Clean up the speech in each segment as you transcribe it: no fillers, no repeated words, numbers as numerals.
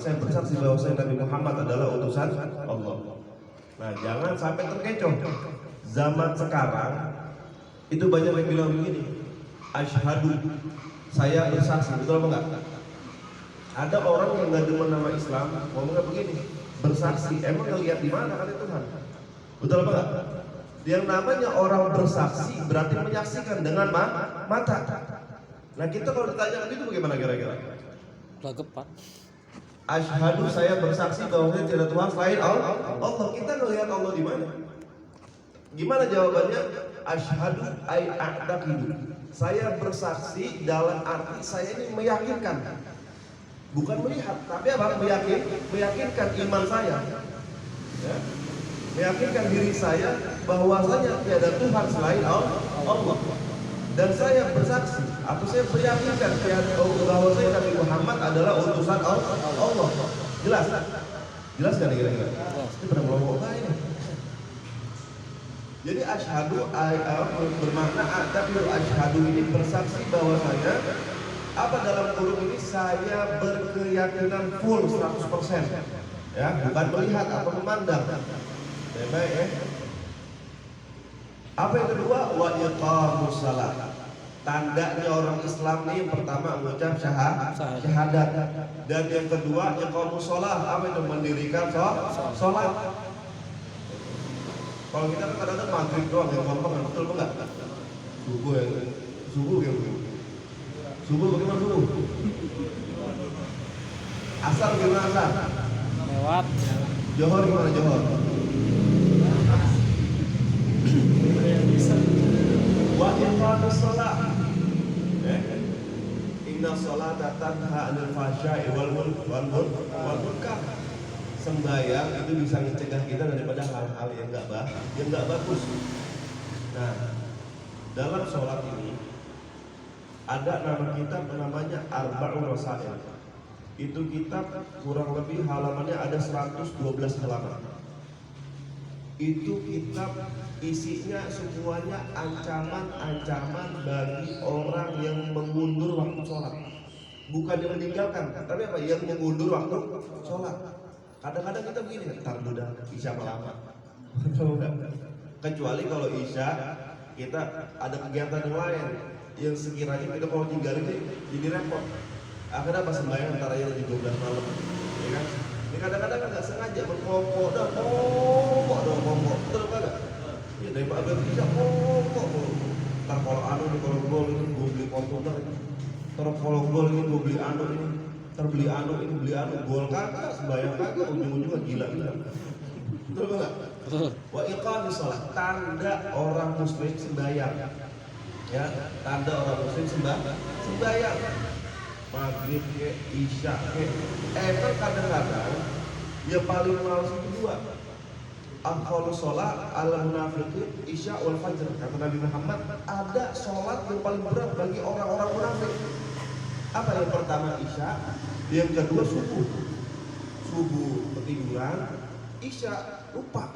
saya bersaksi bahwa Nabi Muhammad adalah utusan Allah. Nah, jangan sampai terkecoh. Zaman sekarang itu banyak yang bilang begini, asyhadu, saya bersaksi, betul apa enggak? Ada orang yang nggak demen nama Islam, ngomongnya begini, bersaksi, emang ngelihat di mana kali Tuhan? Betul apa enggak? Yang namanya orang bersaksi berarti menyaksikan dengan mata. Nah, kita kalau ditanya itu bagaimana kira-kira? Lagepan. Asyhadu, saya bersaksi bahwa tidak Tuhan selain Allah. Kita ngelihat Allah di mana? Gimana jawabannya? Asyhadu ay a'taqidu. Saya bersaksi dalam arti saya ini meyakinkan. Bukan melihat, tapi apa? Meyakinkan iman saya. Ya? Meyakinkan diri saya bahwasanya tiada Tuhan selain Allah. Dan saya bersaksi atau saya meyakinkan bahwasanya Nabi Muhammad adalah utusan Allah. Jelas? Jelas kan kira-kira? Ini pada melongo ini. Jadi asyhadu bermakna a'taqidu, asyhadu ini bersaksi bahwasanya apa dalam kurung ini saya berkeyakinan full 100%. Ya, bukan melihat atau memandang. Baik ya. Apa yang kedua? Wa iqamus shalah. Tandanya orang Islam ini yang pertama mengucap syahadat. Dan yang kedua iqamus shalah. Apa itu? Mendirikan sholat. Kalau kita kan kadang-kadang maghrib doang yang gampang, betul enggak? Subuh bagaimana subuh? Asar gimana asar? Lewat. Johor gimana johor? Wa iqamus shalah. Inna sholata tanha 'anil fahsya'i wal munkar. Sembahyang itu bisa mencegah kita daripada hal-hal yang enggak bagus. Nah, dalam sholat ini ada nama kitab namanya Arba'un Rasail. Itu kitab kurang lebih halamannya ada 112 halaman. Itu kitab isinya semuanya ancaman-ancaman bagi orang yang mengundur waktu sholat. Bukan yang meninggalkan, tapi apa? Yang mengundur waktu sholat. Kadang-kadang kita begini, ntar dulu dah isya lama. Kecuali kalau isya kita ada kegiatan yang lain yang sekiranya kita kalau tinggalin jadi repot. Akhirnya pas sembahyang antara yang 12 malam, ya kan? Ini kadang-kadang kan nggak sengaja berkelompok, ngomong, betul apa enggak? Ya daripada isya ngomong. Ntar kalau di kalau gol ini gue beli kontainer, ntar kalau gol ini gue beli ini. Terbeli beli gol kagak, sembahyang kagak, ujung-ujungnya gila. Betul enggak? Betul. Wa iqamis shalah, tanda orang muslim sembahyang. Ya, tanda orang muslim sembahyang. Maghrib ke isya ke. Kadang-kadang yang paling males itu dua. Afdhalus shalah ala munafiqin isya wal fajr. Kata Nabi Muhammad, ada sholat yang paling berat bagi orang-orang munafik. Apa yang pertama isya, yang kedua subuh ketiduran, isya lupa.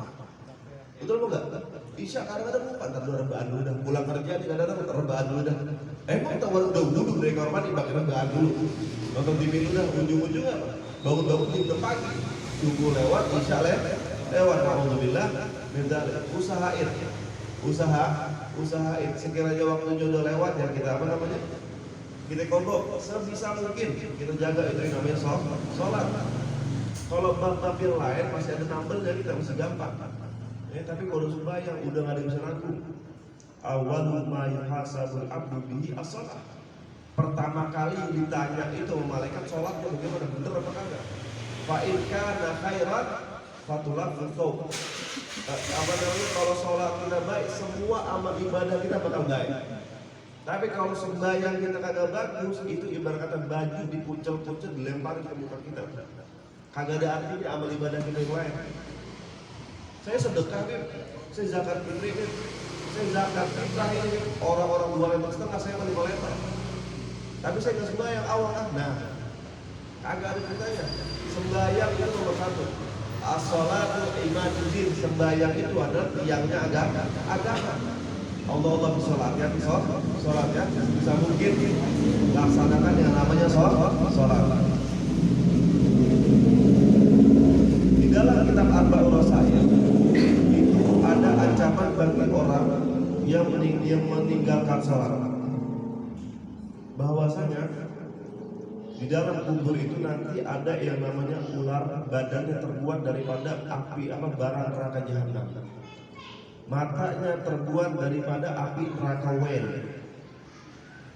Betul enggak? Isya kadang-kadang lupa, ntar dulu rebahan dulu dah, pulang kerja nih kadang-kadang rebahan dulu dah. Emang tahu udah wudhu dari kamar mandi pakai rebahan dulu, nonton TV dulu dah, ujung-ujungnya bangun-bangun jam pagi, subuh lewat, isya lewat, alhamdulillah, usahain sekiranya waktu jodoh lewat ya kita apa namanya? Kita kodok sebisa mungkin kita jaga itu yang namanya sholat. Kalau bab-bab yang lain masih ada nambel jadi kita masih gampang. Tapi kalau sembahyang udah nggak ada yang bisa nanggung. Awwalu ma yuhasabul abdu bihi as-shalah. Pertama kali ditanya itu sama malaikat sholatnya bagaimana, bener apa kagak? Fa in kana khairan fatulaqu tsaum. Apa namanya, kalau sholat kita baik, semua amal ibadah kita bakal baik. Tapi kalau sembahyang kita kagak bagus, itu ibarat kata baju dipuncel-puncel dilemparin ke muka kita. Kagak ada artinya amal ibadah kita yang lain. Saya sedekah nih, saya zakat fitri nih, saya zakat fitrah ini, orang-orang 2,5 lembar saya 5 lembar. Tapi saya nggak sembahyang awal kan? Nah, kagak ada ceritanya. Sembahyang itu nomor 1. As-sholatu imaduddin, sembahyang itu adalah tiangnya agama. Allah sholatnya bisa mungkin laksanakan yang namanya sholat. dia meninggalkan sholat. Bahwasanya di dalam kubur itu nanti ada yang namanya ular, badannya terbuat daripada api bara neraka jahanam. Matanya terbuat daripada api neraka wen.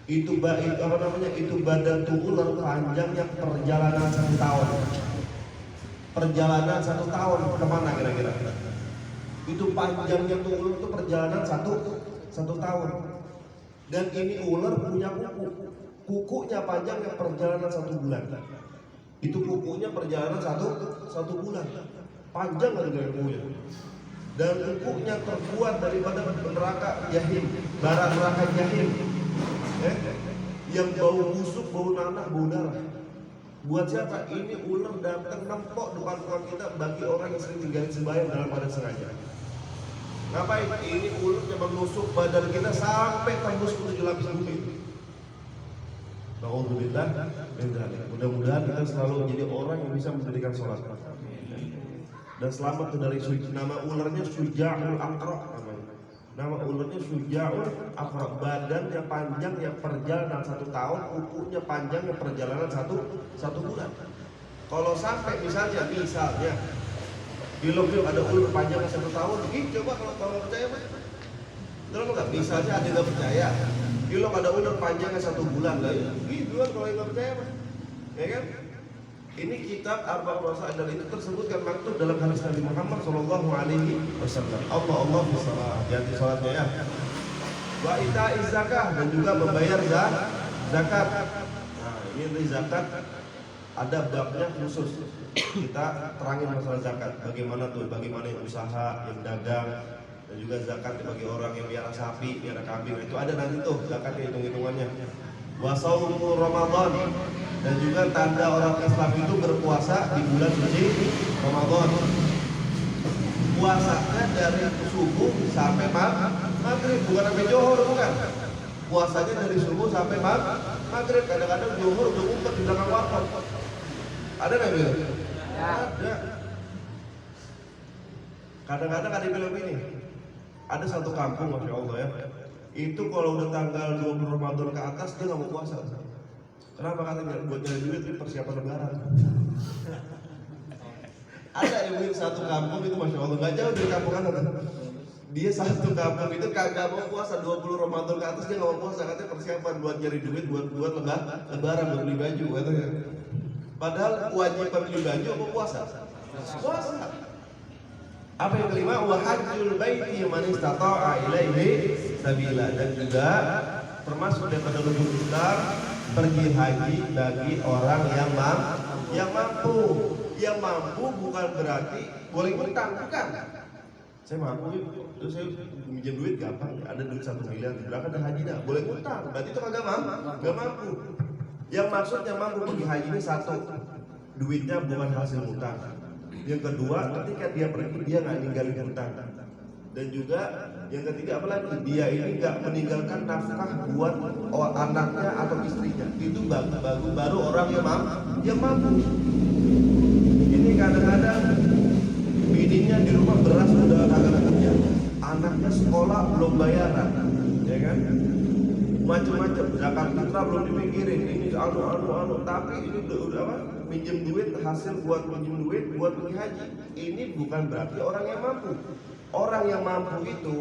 Itu badan tuh ular panjangnya perjalanan 1 tahun. Perjalanan 1 tahun kemana kira-kira? Itu panjangnya tuh ular itu perjalanan satu tahun. Dan ini ular punya kukunya panjangnya perjalanan 1 bulan. Itu kukunya perjalanan satu bulan. Panjang kan kukunya. Dan kukunya terbuat daripada neraka jahim, bara neraka jahim. Yang bau busuk, bau nanah, bau darah. Buat siapa? Ini ular datang nempok depan rumah kita bagi orang yang sering tinggal sembahyang dalam pada sengaja. Ngapain? Ini ular yang menusuk badan kita sampai tembus ke 7 lapis bumi. Alhamdulillah. Mudah-mudahan kita selalu menjadi orang yang bisa mendirikan sholat dan selamat dari nama ularnya Syuja'ul Aqra namanya. Nama ularnya Syuja'ul Aqra. Badannya panjang yang perjalanan 1 tahun, kukunya panjang yang perjalanan satu bulan. Kalau sampai misalnya film ada ular panjang 1 tahun, coba kalau percaya mah. Terus nggak? Misalnya ada nggak percaya, film ada ular panjangnya 1 bulan lah, gitu kan kalau nggak percaya mah, ya kan? Ini kitab Arba'un Wasa'il dan itu tersebutkan maktub dalam hadis Nabi Muhammad Shallallahu Alaihi Wasallam. Allah bisalah, jadi salatnya ya. Wa ita'iz zakah, dan juga membayar zakat. Nah, ini zakat ada babnya khusus. Kita terangin masalah zakat. Bagaimana yang usaha, yang dagang, dan juga zakat bagi orang yang piara sapi, piara kambing. Itu ada nanti tuh zakatnya, hitung-hitungannya. Wa shaumu Ramadan, dan juga tanda orang Islam itu berpuasa di bulan suci Ramadan. Puasanya dari subuh sampai maghrib, bukan sampai johor, bukan. Puasanya dari subuh sampai maghrib. Kadang-kadang johor udah ngumpet di belakang warkop. Ada nggak bilang? Ada. Kadang-kadang ada bilang ini. Ada satu kampung, masya Allah ya. Itu kalau udah tanggal 20 Ramadan ke atas dia nggak mau puasa. Kenapa? Katanya buat nyari duit ini persiapan lebaran. Ada ibu satu kampung itu masya Allah nggak jauh dari kampung anak. Dia satu kampung itu kagak mau puasa 20 Ramadan ke atas dia nggak mau puasa, katanya persiapan buat nyari duit buat lebaran, buat beli baju katanya. Padahal kewajiban beli baju apa puasa? Puasa. Apa yang kelima? Wa hajjul baiti man istata'a ilaihi sabila, dan juga termasuk daripada rukun Islam pergi haji bagi orang yang mampu. Yang mampu bukan berarti boleh utang, bukan. Saya mampu, terus saya minjem duit gampang, ada duit 1 miliar di belakang ada haji dah, boleh utang, berarti itu kagak mampu. Yang maksudnya mampu pergi haji ini satu, duitnya bukan hasil utang. Yang kedua, ketika dia pergi dia nggak ninggalin hutang. Dan juga yang ketiga apalagi, dia ini nggak meninggalkan nafkah buat anaknya atau istrinya. Itu baru orang yang mampu. Ini kadang-kadang bininya di rumah beras udah kagak kerja, anaknya sekolah belum bayaran, ya kan? Macam-macam, zakat fitrah belum dipikirin, ini tapi ini udah apa? Minjem duit, hasil buat minjem duit buat pergi haji. Ini bukan berarti orang yang mampu. Orang yang mampu itu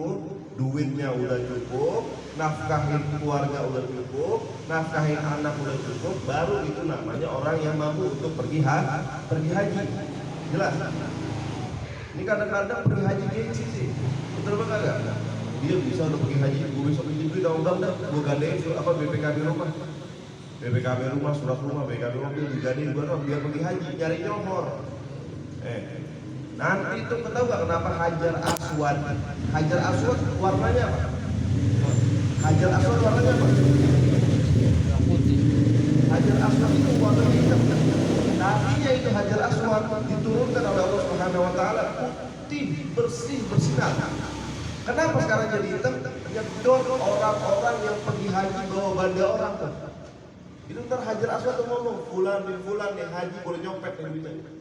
duitnya udah cukup, nafkahin keluarga udah cukup, nafkahin anak udah cukup, baru itu namanya orang yang mampu untuk pergi haji. Jelas? Ini kadang-kadang pergi haji gengsi sih, betul apa kagak? Dia bisa udah pergi haji, gue besok pinjam duit, gue gandain BPKB rumah. BPKB rumah, surat rumah, BPKB mobil, digandain gue biar pergi haji, nyari nyomor. Nanti itu tahu gak kenapa Hajar Aswad? Hajar Aswad warnanya apa? Hajar Aswad warnanya apa? Putih. Hajar Aswad itu warna hitam. Tadinya itu Hajar Aswad diturunkan oleh Allah Subhanahu Wa Taala putih, bersih, bersinar. Kenapa sekarang jadi hitam? Nyedot orang-orang yang pergi haji bawa banda orang tuh. Itu ntar Hajar Aswad tuh ngomong, fulan bin fulan yang haji boleh nyopet nih duitnya.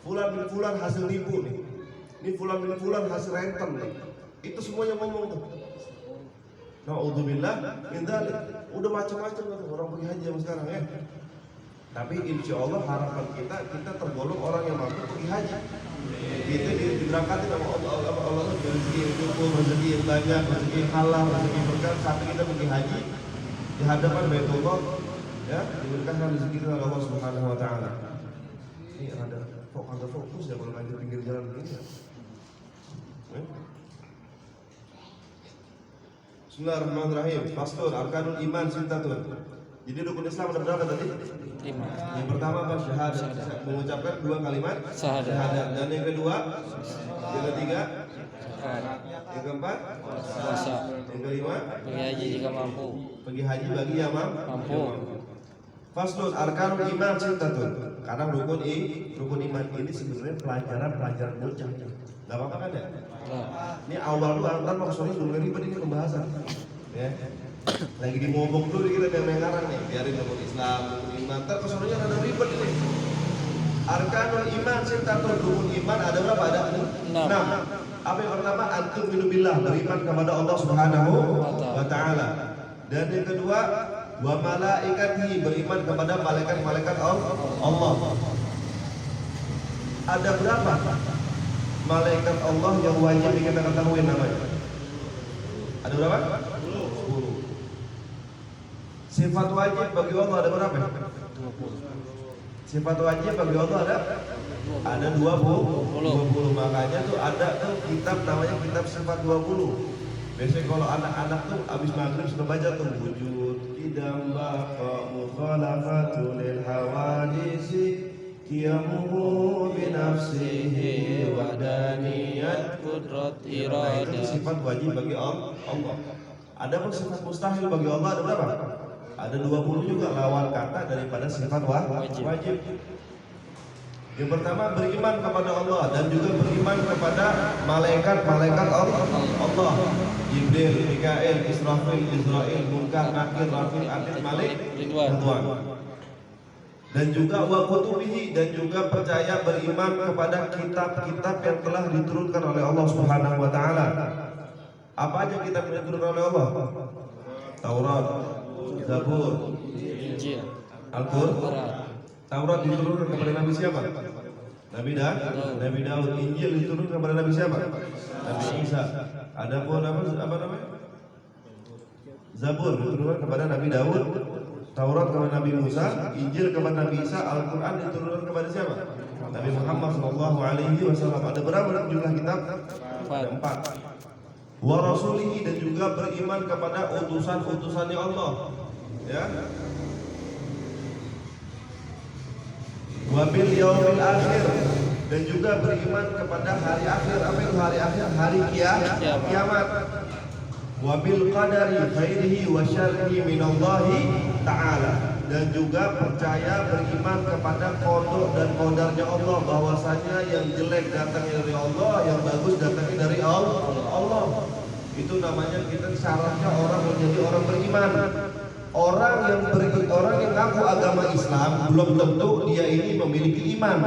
Fulan bin fulan hasil nipu nih. Ini fulan bin fulan hasil renten nih. Itu semuanya ngomong tuh. Naudzubillah min dzalik. Udah macam-macam orang pergi haji zaman sekarang ya. Tapi insya Allah harapan kita tergolong orang yang mampu pergi haji. Kita diberangkatin sama Allah rezeki yang cukup, rezeki yang banyak, rezeki yang halal, rezeki yang berkah. Sampai kita pergi haji di hadapan Baitullah, ya diberikan rezeki kita oleh Allah Subhanahu Wa Taala. Ini ada fokus ya kalau ngaji pinggir jalan begini. Bismillahirrahmanirrahim. Faslun arkanul iman sintatun. Jadi rukun Islam ada berapa tadi? 5. Yang pertama apa? Syahadat. Mengucapkan 2 kalimat syahadat. Dan yang kedua, yang ketiga, yang keempat, Puasa. yang kelima, Pergi haji jika mampu. pergi haji bagi yang Mampu. Faslun arkanul iman sintatun. Karena rukun iman ini sebenarnya pelajaran bocah. Gak apa-apa kan ya? Ini awal dulu, antar mau kesini dulu ribet ini pembahasan. Ya. Lagi dimobok dulu kita yang ngarang nih, biarin rukun Islam, rukun iman. Ntar kesininya ada ribet ini. Arkanul iman sintatun, rukun iman ada berapa? Ada 6. Apa yang pertama? Antum minubillah, beriman kepada Allah Subhanahu wa Ta'ala. Dan yang kedua, wa malaikatihi, beriman kepada malaikat-malaikat Allah. Ada berapa malaikat Allah yang wajib kita ketahui namanya? Ada berapa? 10. Sifat wajib bagi Allah ada berapa? 20. Sifat wajib bagi Allah ada 20. Makanya tuh ada tuh kitab namanya kitab sifat 20. Biasanya kalau anak-anak tuh abis maghrib sudah baca tuh wujud idam baqa mukhalafatul hawadisi qiyamuhu binafsihi wadaniyat Qudrat Nah, itu iradah. sifat wajib bagi Allah. Ada pun sifat mustahil bagi Allah ada berapa? Ada 20 juga lawan kata daripada sifat wajib. Yang pertama beriman kepada Allah dan juga beriman kepada malaikat Allah. Jibril, Mikail, Israfil, Israil, Munkar, Nakir, Rafil, Atid, Malik, Ridwan. Dan juga wa kutubihi, dan juga percaya beriman kepada kitab-kitab yang telah diturunkan oleh Allah Subhanahu wa Ta'ala. Apa aja kitab yang diturunkan oleh Allah? Taurat, Zabur, Injil. Al-Qur'an. Taurat diturunkan kepada Nabi siapa? Nabi Daud. Injil diturunkan kepada Nabi siapa? Nabi Isa. Adapun apa namanya? Zabur diturunkan kepada Nabi Daud. Taurat kepada Nabi Musa, Injil kepada Nabi Isa, Al-Quran diturunkan kepada siapa? Nabi Muhammad SAW. Ada berapa jumlah kitab? 4. Wa rasulihi, dan juga beriman kepada utusan-utusannya Allah. Ya. Wa bil yaumil akhir, dan juga beriman kepada hari akhir. Apa itu hari akhir? Hari kiamat. Wa bil qadari khairihi wa syarrihi minallahi ta'ala, dan juga percaya beriman kepada qada dan qadarnya Allah, bahwasanya yang jelek datangnya dari Allah, yang bagus datangnya dari Allah. Itu namanya kita syaratnya orang menjadi orang beriman. Orang yang ngaku agama Islam belum tentu dia ini memiliki iman.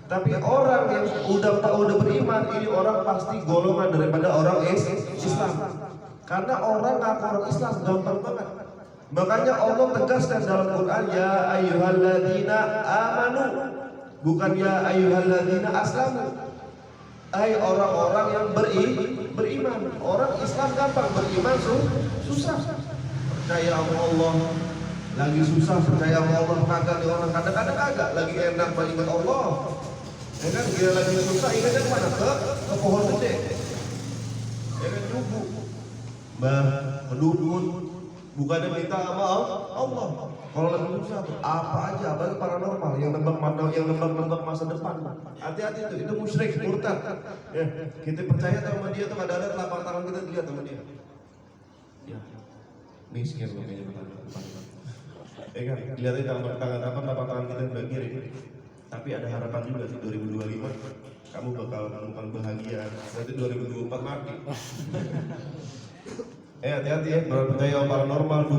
Tapi orang yang udah beriman, ini orang pasti golongan daripada orang Islam. Karena orang ngaku orang Islam gampang banget. Makanya Allah tegaskan dalam Quran, ya ayyuhalladzina amanu, bukan ya ayyuhalladzina aslamu. Hai orang-orang yang beriman. Orang Islam gampang, beriman susah. Percaya sama Allah lagi susah, percaya sama Allah kagak. Orang kadang-kadang kagak, lagi enak ingat Allah. Ya kan, dia lagi susah ingatnya kemana? Ke pohon gede. Ya kan, jubu, kedudun, bukannya minta sama Allah. Kalau lagi susah tuh apa aja, apalagi paranormal yang nebak masa depan. Hati-hati itu musyrik, murtad. Ya, kita percaya sama dia tuh ada telapak tangan kita dilihat sama dia. Ya, miskin loh kayaknya depan. Ya kan, dilihatin telapak tangan kita sebelah kiri. Tapi ada harapan juga sih 2025 kamu bakal menemukan bahagia. Nanti 2024 mati. Hati-hati ya, kalau percaya paranormal.